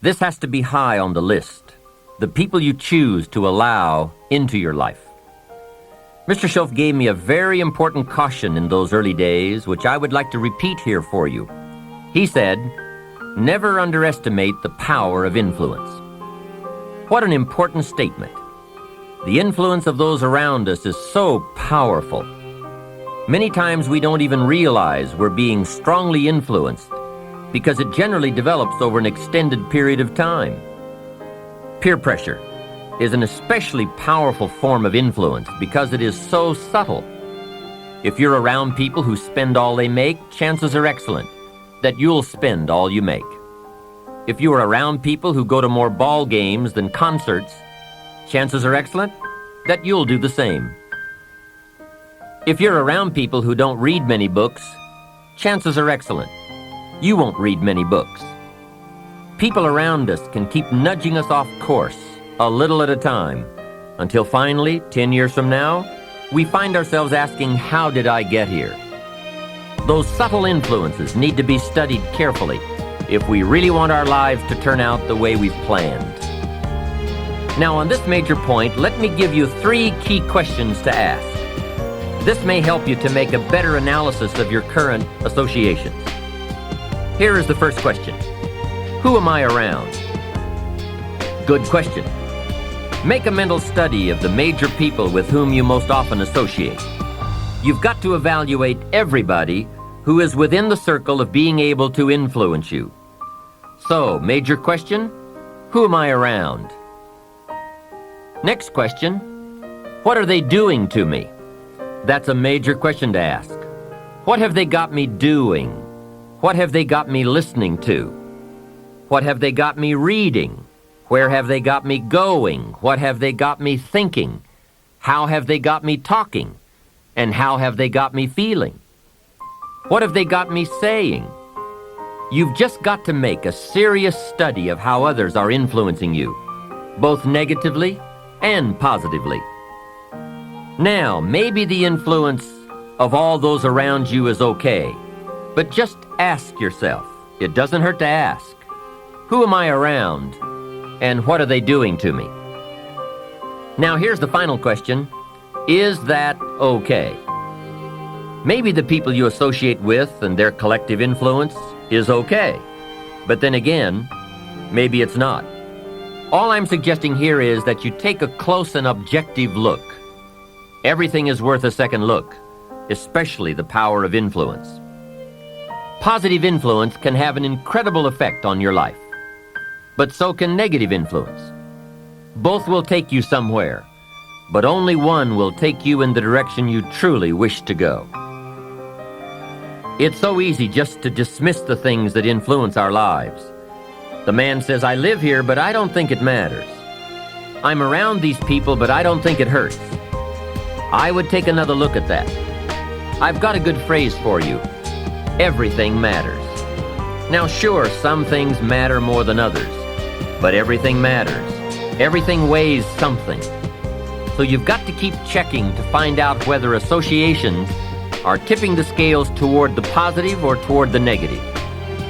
This has to be high on the list. The people you choose to allow into your life. Mr. Schoaf gave me a very important caution in those early days, which I would like to repeat here for you. He said, never underestimate the power of influence. What an important statement. The influence of those around us is so powerful. Many times we don't even realize we're being strongly influenced because it generally develops over an extended period of time. Peer pressure is an especially powerful form of influence because it is so subtle. If you're around people who spend all they make, chances are excellent that you'll spend all you make. If you are around people who go to more ball games than concerts, chances are excellent that you'll do the same. If you're around people who don't read many books, chances are excellent you won't read many books. People around us can keep nudging us off course a little at a time until finally, 10 years from now, we find ourselves asking, how did I get here? Those subtle influences need to be studied carefully if we really want our lives to turn out the way we've planned. Now, on this major point, let me give you 3 key questions to ask. This may help you to make a better analysis of your current associations. Here is the first question. Who am I around? Good question. Make a mental study of the major people with whom you most often associate. You've got to evaluate everybody who is within the circle of being able to influence you. So, major question, who am I around? Next question, what are they doing to me? That's a major question to ask. What have they got me doing? What have they got me listening to? What have they got me reading? Where have they got me going? What have they got me thinking? How have they got me talking? And how have they got me feeling? What have they got me saying? You've just got to make a serious study of how others are influencing you, both negatively and positively. Now, maybe the influence of all those around you is okay, but just ask yourself, it doesn't hurt to ask, who am I around and what are they doing to me? Now, here's the final question, is that okay? Maybe the people you associate with and their collective influence is okay, but then again, maybe it's not. All I'm suggesting here is that you take a close and objective look. Everything is worth a second look, especially the power of influence. Positive influence can have an incredible effect on your life, but so can negative influence. Both will take you somewhere, but only one will take you in the direction you truly wish to go. It's so easy just to dismiss the things that influence our lives. The man says, I live here, but I don't think it matters. I'm around these people, but I don't think it hurts. I would take another look at that. I've got a good phrase for you. Everything matters. Now, sure, some things matter more than others, but everything matters. Everything weighs something. So you've got to keep checking to find out whether associations are tipping the scales toward the positive or toward the negative.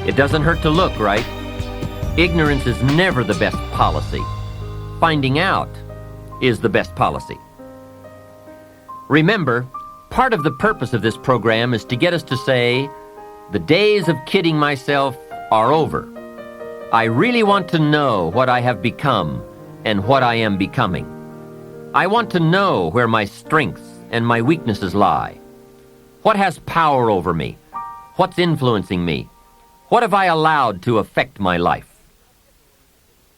It doesn't hurt to look, right? Ignorance is never the best policy. Finding out is the best policy. Remember, part of the purpose of this program is to get us to say, the days of kidding myself are over. I really want to know what I have become and what I am becoming. I want to know where my strengths and my weaknesses lie. What has power over me? What's influencing me? What have I allowed to affect my life?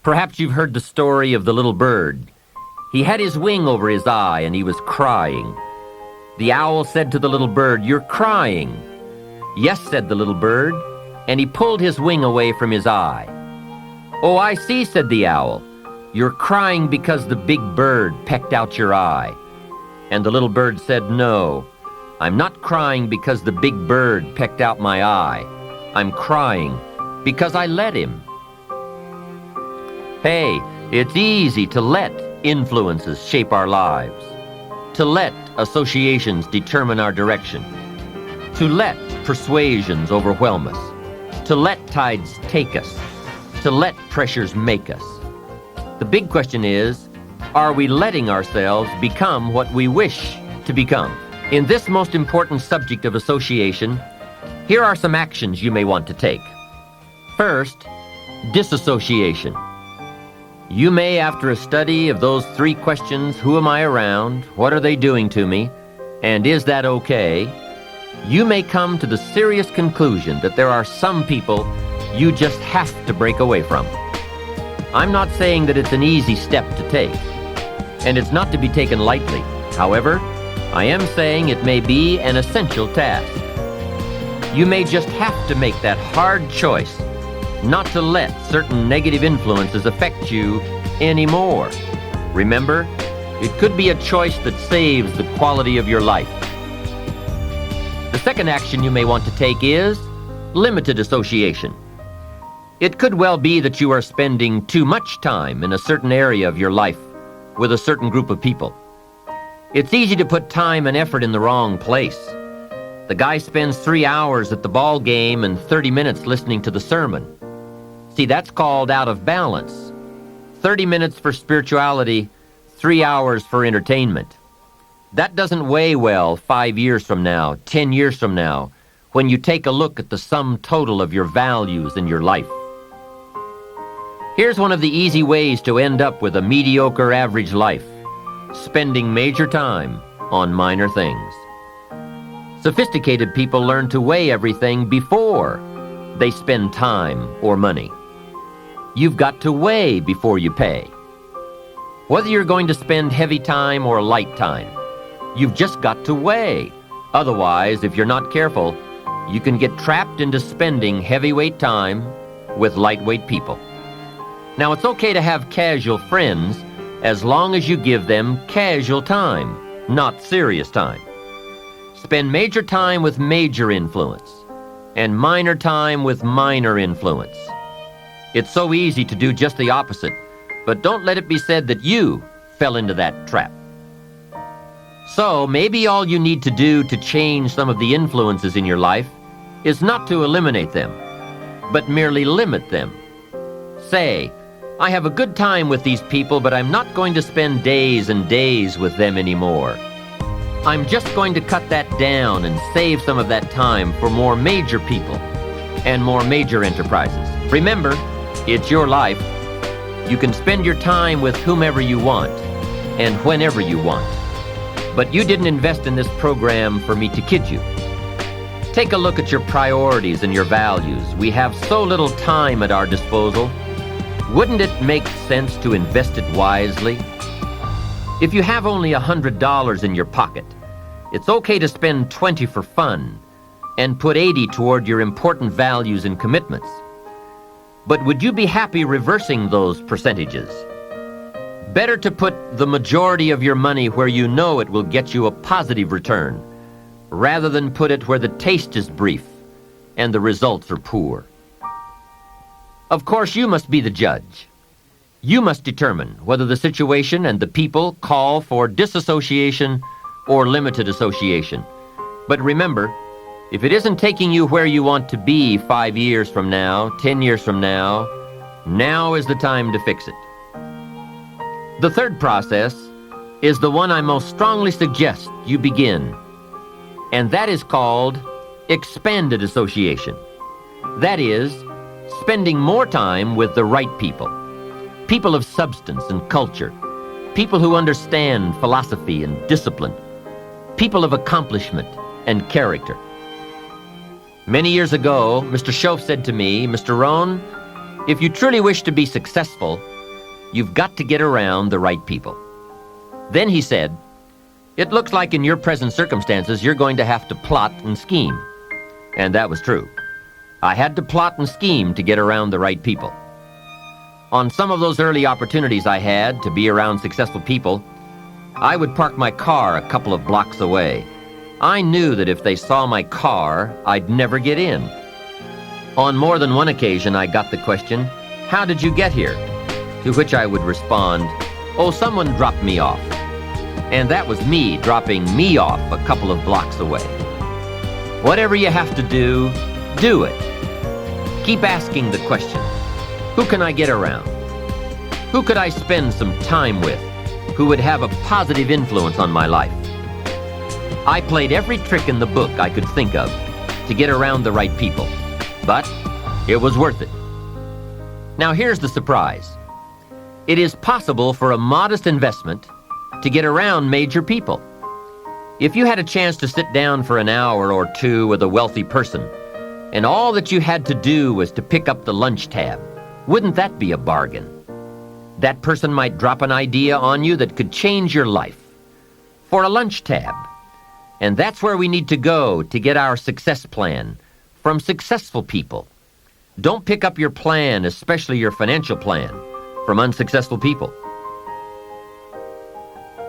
Perhaps you've heard the story of the little bird. He had his wing over his eye and he was crying. The owl said to the little bird, "You're crying." "Yes," said the little bird, and he pulled his wing away from his eye. "Oh, I see," said the owl. "You're crying because the big bird pecked out your eye." And the little bird said, "No, I'm not crying because the big bird pecked out my eye. I'm crying because I let him." Hey, it's easy to let influences shape our lives, to let associations determine our direction, to let persuasions overwhelm us, to let tides take us, to let pressures make us. The big question is, are we letting ourselves become what we wish to become? In this most important subject of association, here are some actions you may want to take. First, disassociation. You may, after a study of those 3 questions, who am I around, what are they doing to me, and is that okay, you may come to the serious conclusion that there are some people you just have to break away from. I'm not saying that it's an easy step to take, and it's not to be taken lightly. However, I am saying it may be an essential task. You may just have to make that hard choice not to let certain negative influences affect you anymore. Remember, it could be a choice that saves the quality of your life. The second action you may want to take is limited association. It could well be that you are spending too much time in a certain area of your life with a certain group of people. It's easy to put time and effort in the wrong place. The guy spends 3 hours at the ball game and 30 minutes listening to the sermon. See, that's called out of balance. 30 minutes for spirituality, 3 hours for entertainment. That doesn't weigh well 5 years from now, 10 years from now, when you take a look at the sum total of your values in your life. Here's one of the easy ways to end up with a mediocre average life: spending major time on minor things. Sophisticated people learn to weigh everything before they spend time or money. You've got to weigh before you pay. Whether you're going to spend heavy time or light time, you've just got to weigh. Otherwise, if you're not careful, you can get trapped into spending heavyweight time with lightweight people. Now, it's okay to have casual friends as long as you give them casual time, not serious time. Spend major time with major influence and minor time with minor influence. It's so easy to do just the opposite, but don't let it be said that you fell into that trap. So maybe all you need to do to change some of the influences in your life is not to eliminate them, but merely limit them. Say, I have a good time with these people, but I'm not going to spend days and days with them anymore. I'm just going to cut that down and save some of that time for more major people and more major enterprises. Remember, it's your life. You can spend your time with whomever you want and whenever you want. But you didn't invest in this program for me to kid you. Take a look at your priorities and your values. We have so little time at our disposal. Wouldn't it make sense to invest it wisely? If you have only $100 in your pocket, it's okay to spend $20 for fun and put $80 toward your important values and commitments. But would you be happy reversing those percentages? Better to put the majority of your money where you know it will get you a positive return, rather than put it where the taste is brief and the results are poor. Of course, you must be the judge. You must determine whether the situation and the people call for disassociation or limited association. But remember, if it isn't taking you where you want to be 5 years from now, 10 years from now, now is the time to fix it. The third process is the one I most strongly suggest you begin, and that is called expanded association. That is, spending more time with the right people, people of substance and culture, people who understand philosophy and discipline, people of accomplishment and character. Many years ago, Mr. Shoaff said to me, Mr. Rohn, if you truly wish to be successful, you've got to get around the right people. Then he said, it looks like in your present circumstances you're going to have to plot and scheme. And that was true. I had to plot and scheme to get around the right people. On some of those early opportunities I had to be around successful people, I would park my car a couple of blocks away. I knew that if they saw my car, I'd never get in. On more than one occasion, I got the question, how did you get here? To which I would respond, oh, someone dropped me off. And that was me dropping me off a couple of blocks away. Whatever you have to do, do it. Keep asking the question, Who can I get around? Who could I spend some time with who would have a positive influence on my life? I played every trick in the book I could think of to get around the right people, but it was worth it. Now here's the surprise. It is possible for a modest investment to get around major people. If you had a chance to sit down for an hour or two with a wealthy person, and all that you had to do was to pick up the lunch tab, wouldn't that be a bargain? That person might drop an idea on you that could change your life. For a lunch tab. And that's where we need to go to get our success plan, from successful people. Don't pick up your plan, especially your financial plan, from unsuccessful people.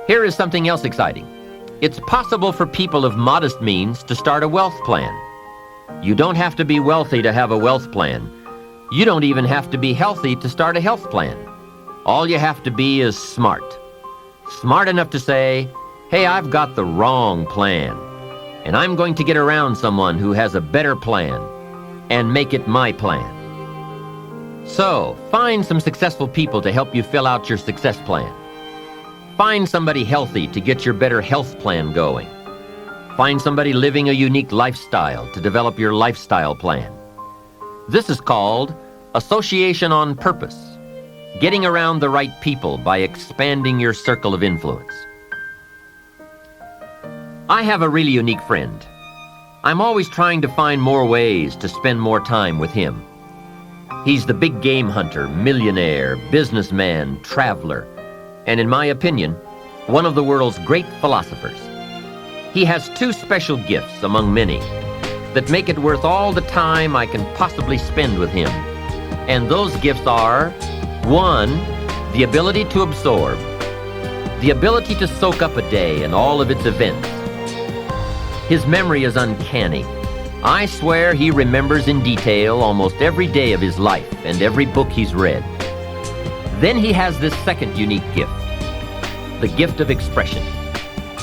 Here is something else exciting. It's possible for people of modest means to start a wealth plan. You don't have to be wealthy to have a wealth plan. You don't even have to be healthy to start a health plan. All you have to be is smart. Smart enough to say, hey, I've got the wrong plan, and I'm going to get around someone who has a better plan and make it my plan. So, find some successful people to help you fill out your success plan. Find somebody healthy to get your better health plan going. Find somebody living a unique lifestyle to develop your lifestyle plan. This is called association on purpose, getting around the right people by expanding your circle of influence. I have a really unique friend. I'm always trying to find more ways to spend more time with him. He's the big game hunter, millionaire, businessman, traveler, and in my opinion, one of the world's great philosophers. He has two special gifts among many that make it worth all the time I can possibly spend with him. And those gifts are, 1, the ability to absorb, the ability to soak up a day and all of its events. His memory is uncanny. I swear he remembers in detail almost every day of his life and every book he's read. Then he has this second unique gift, the gift of expression.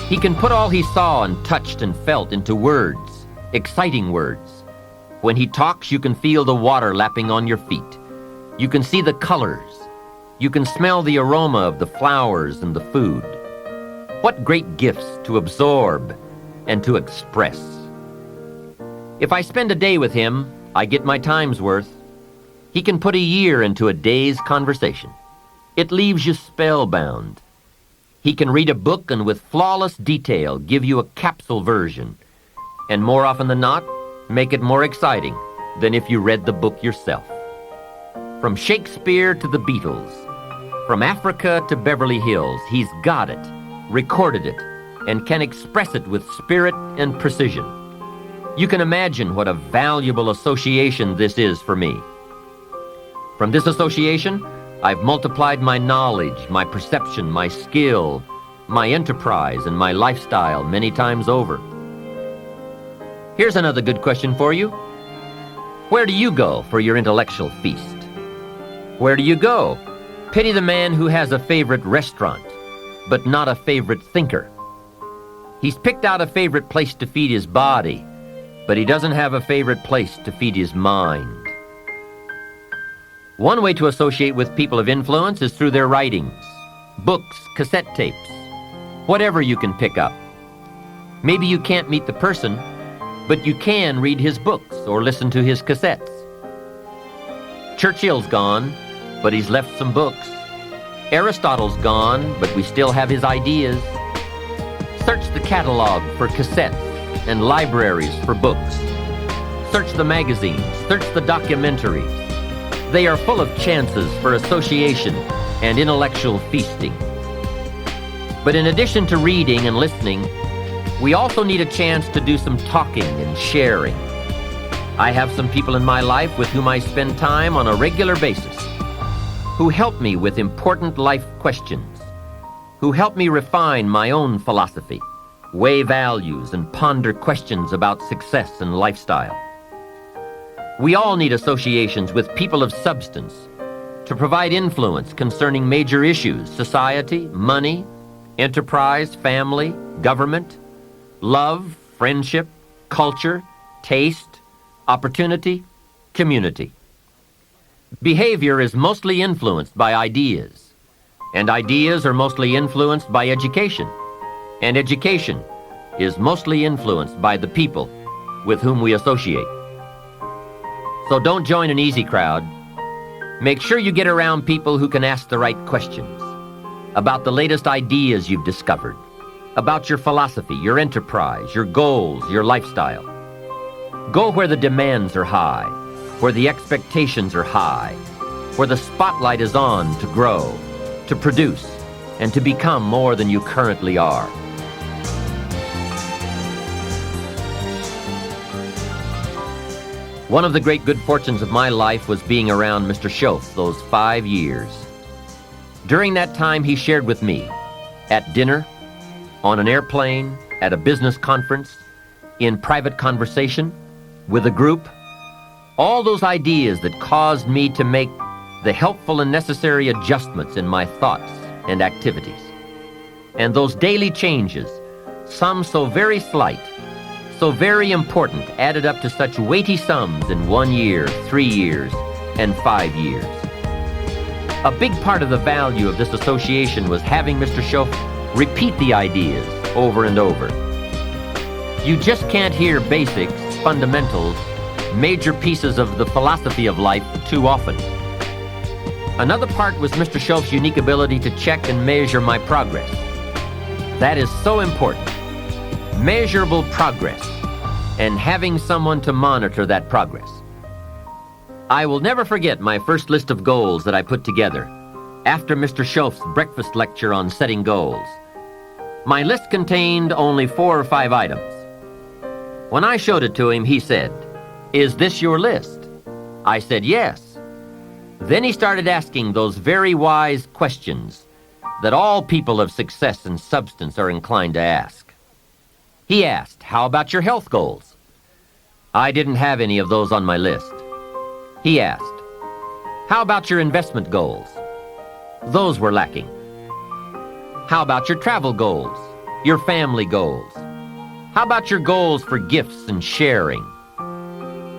He can put all he saw and touched and felt into words, exciting words. When he talks, you can feel the water lapping on your feet. You can see the colors. You can smell the aroma of the flowers and the food. What great gifts to absorb and to express. If I spend a day with him, I get my time's worth. He can put a year into a day's conversation. It leaves you spellbound. He can read a book and with flawless detail give you a capsule version, and more often than not, make it more exciting than if you read the book yourself. From Shakespeare to the Beatles, from Africa to Beverly Hills, he's got it, recorded it, and can express it with spirit and precision. You can imagine what a valuable association this is for me. From this association, I've multiplied my knowledge, my perception, my skill, my enterprise, and my lifestyle many times over. Here's another good question for you. Where do you go for your intellectual feast? Where do you go? Pity the man who has a favorite restaurant, but not a favorite thinker. He's picked out a favorite place to feed his body, but he doesn't have a favorite place to feed his mind. One way to associate with people of influence is through their writings, books, cassette tapes, whatever you can pick up. Maybe you can't meet the person, but you can read his books or listen to his cassettes. Churchill's gone, but he's left some books. Aristotle's gone, but we still have his ideas. Search the catalog for cassettes and libraries for books. Search the magazines, search the documentaries. They are full of chances for association and intellectual feasting. But in addition to reading and listening, we also need a chance to do some talking and sharing. I have some people in my life with whom I spend time on a regular basis, who help me with important life questions, who help me refine my own philosophy, weigh values, and ponder questions about success and lifestyle. We all need associations with people of substance to provide influence concerning major issues: society, money, enterprise, family, government, love, friendship, culture, taste, opportunity, community. Behavior is mostly influenced by ideas, and ideas are mostly influenced by education, and education is mostly influenced by the people with whom we associate. So don't join an easy crowd. Make sure you get around people who can ask the right questions about the latest ideas you've discovered, about your philosophy, your enterprise, your goals, your lifestyle. Go where the demands are high, where the expectations are high, where the spotlight is on to grow, to produce, and to become more than you currently are. One of the great good fortunes of my life was being around Mr. Shoaff those 5 years. During that time, he shared with me, at dinner, on an airplane, at a business conference, in private conversation, with a group, all those ideas that caused me to make the helpful and necessary adjustments in my thoughts and activities. And those daily changes, some so very slight, so very important, added up to such weighty sums in 1 year, 3 years, and 5 years. A big part of the value of this association was having Mr. Shoaff repeat the ideas over and over. You just can't hear basics, fundamentals, major pieces of the philosophy of life too often. Another part was Mr. Shoaff's unique ability to check and measure my progress. That is so important. Measurable progress, and having someone to monitor that progress. I will never forget my first list of goals that I put together after Mr. Shoaff's breakfast lecture on setting goals. My list contained only 4 or 5 items. When I showed it to him, he said, "Is this your list?" I said, "Yes." Then he started asking those very wise questions that all people of success and substance are inclined to ask. He asked, "How about your health goals?" I didn't have any of those on my list. He asked, "How about your investment goals?" Those were lacking. "How about your travel goals, your family goals? How about your goals for gifts and sharing?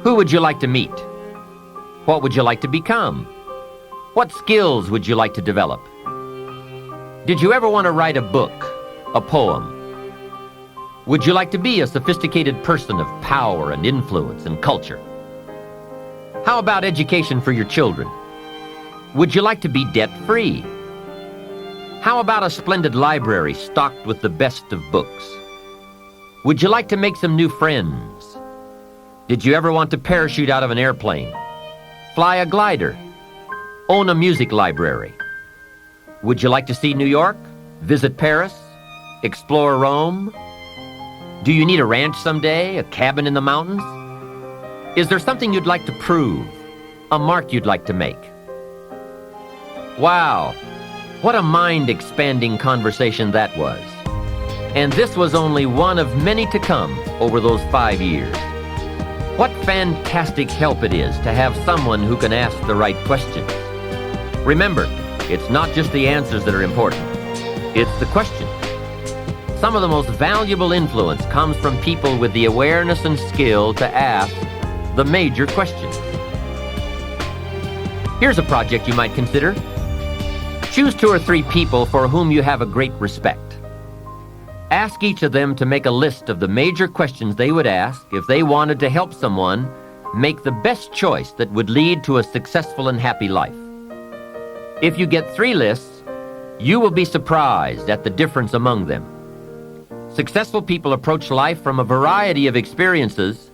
Who would you like to meet? What would you like to become? What skills would you like to develop? Did you ever want to write a book, a poem? Would you like to be a sophisticated person of power and influence and culture? How about education for your children? Would you like to be debt-free? How about a splendid library stocked with the best of books? Would you like to make some new friends? Did you ever want to parachute out of an airplane? Fly a glider? Own a music library? Would you like to see New York? Visit Paris? Explore Rome? Do you need a ranch someday? A cabin in the mountains? Is there something you'd like to prove? A mark you'd like to make? Wow, what a mind-expanding conversation that was. And this was only one of many to come over those 5 years. What fantastic help it is to have someone who can ask the right questions. Remember, it's not just the answers that are important. It's the questions. Some of the most valuable influence comes from people with the awareness and skill to ask the major questions. Here's a project you might consider. Choose 2 or 3 people for whom you have a great respect. Ask each of them to make a list of the major questions they would ask if they wanted to help someone make the best choice that would lead to a successful and happy life. If you get 3 lists, you will be surprised at the difference among them. Successful people approach life from a variety of experiences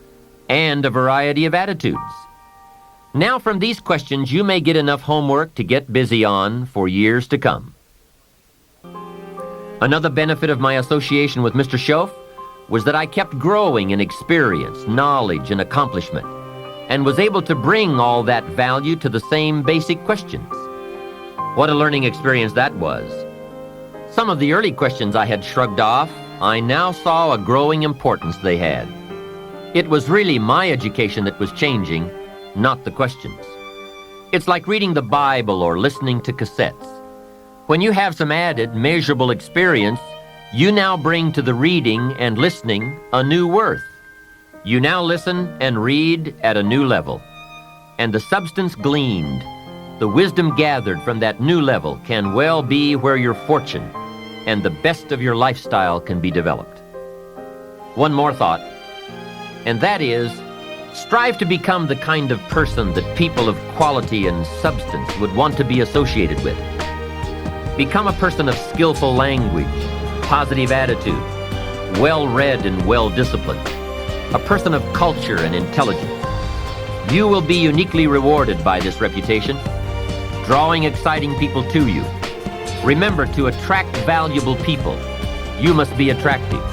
and a variety of attitudes. Now, from these questions, you may get enough homework to get busy on for years to come. Another benefit of my association with Mr. Shoaff was that I kept growing in experience, knowledge, and accomplishment, and was able to bring all that value to the same basic questions. What a learning experience that was. Some of the early questions I had shrugged off, I now saw a growing importance they had. It was really my education that was changing, not the questions. It's like reading the Bible or listening to cassettes. When you have some added, measurable experience, you now bring to the reading and listening a new worth. You now listen and read at a new level. and the substance gleaned, the wisdom gathered from that new level can well be where your fortune and the best of your lifestyle can be developed. One more thought, and that is, strive to become the kind of person that people of quality and substance would want to be associated with. Become a person of skillful language, positive attitude, well-read and well-disciplined, a person of culture and intelligence. You will be uniquely rewarded by this reputation, drawing exciting people to you. Remember, to attract valuable people, you must be attractive.